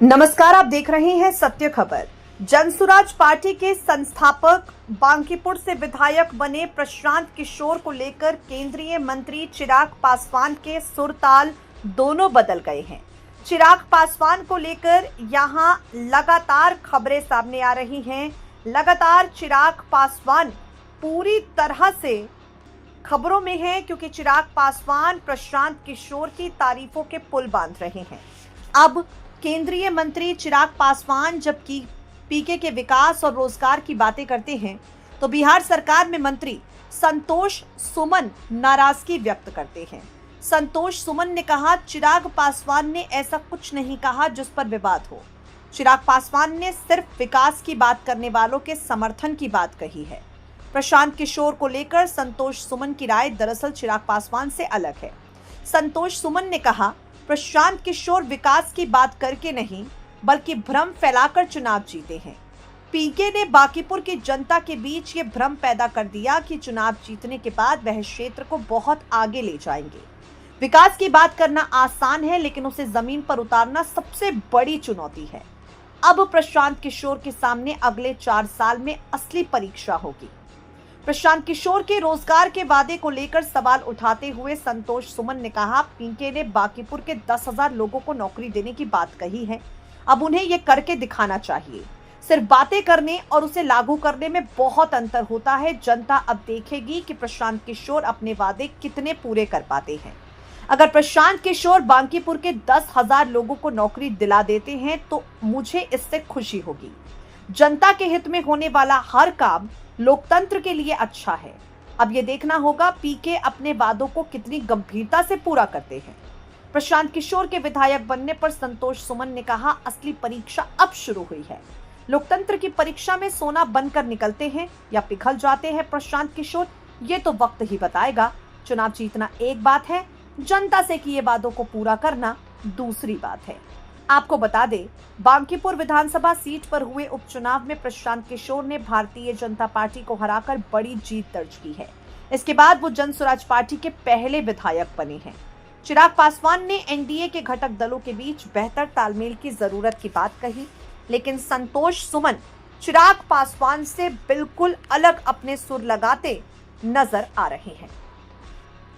नमस्कार, आप देख रहे हैं सत्य खबर। जनसुराज पार्टी के संस्थापक बांकीपुर से विधायक बने प्रशांत किशोर को लेकर केंद्रीय मंत्री चिराग पासवान के सुरताल दोनों बदल गए हैं। चिराग पासवान को लेकर यहां लगातार खबरें सामने आ रही हैं। लगातार चिराग पासवान पूरी तरह से खबरों में है, क्योंकि चिराग पासवान प्रशांत किशोर की तारीफों के पुल बांध रहे हैं। अब केंद्रीय मंत्री चिराग पासवान जबकि पीके के विकास और रोजगार की बातें करते हैं, तो बिहार सरकार में मंत्री संतोष सुमन नाराजगी व्यक्त करते हैं। संतोष सुमन ने कहा, चिराग पासवान ने ऐसा कुछ नहीं कहा जिस पर विवाद हो। चिराग पासवान ने सिर्फ विकास की बात करने वालों के समर्थन की बात कही है। प्रशांत किशोर को लेकर संतोष सुमन की राय दरअसल चिराग पासवान से अलग है। संतोष सुमन ने कहा, प्रशांत किशोर विकास की बात करके नहीं बल्कि भ्रम फैलाकर चुनाव जीते हैं। पीके ने बांकीपुर की जनता के बीच ये भ्रम पैदा कर दिया कि चुनाव जीतने के बाद वह क्षेत्र को बहुत आगे ले जाएंगे। विकास की बात करना आसान है, लेकिन उसे जमीन पर उतारना सबसे बड़ी चुनौती है। अब प्रशांत किशोर के सामने अगले 4 साल में असली परीक्षा होगी। प्रशांत किशोर के रोजगार के वादे को लेकर सवाल उठाते हुए संतोष सुमन ने कहा, पीके ने बांकीपुर के 10,000 लोगों को नौकरी देने की बात कही है। अब उन्हें ये करके दिखाना चाहिए। सिर्फ बातें करने और उसे लागू करने में बहुत अंतर होता है। जनता अब देखेगी कि प्रशांत किशोर अपने वादे कितने पूरे कर पाते हैं। अगर प्रशांत किशोर बांकीपुर के 10,000 लोगों को नौकरी दिला देते हैं तो मुझे इससे खुशी होगी। जनता के हित में होने वाला हर काम लोकतंत्र के लिए अच्छा है। अब ये देखना होगा पीके अपने वादों को कितनी गंभीरता से पूरा करते हैं। प्रशांत किशोर के विधायक बनने पर संतोष सुमन ने कहा, असली परीक्षा अब शुरू हुई है। लोकतंत्र की परीक्षा में सोना बनकर निकलते हैं या पिघल जाते हैं प्रशांत किशोर, ये तो वक्त ही बताएगा। चुनाव जीतना एक बात है, जनता से किए वादों को पूरा करना दूसरी बात है। आपको बता दें, बांकीपुर विधानसभा सीट पर हुए उपचुनाव में प्रशांत किशोर ने भारतीय जनता पार्टी को हराकर बड़ी जीत दर्ज की है। इसके बाद वो जनसुराज पार्टी के पहले विधायक बने हैं। चिराग पासवान ने एनडीए के घटक दलों के बीच बेहतर तालमेल की जरूरत की बात कही, लेकिन संतोष सुमन चिराग पासवान से बिल्कुल अलग अपने सुर लगाते नजर आ रहे हैं।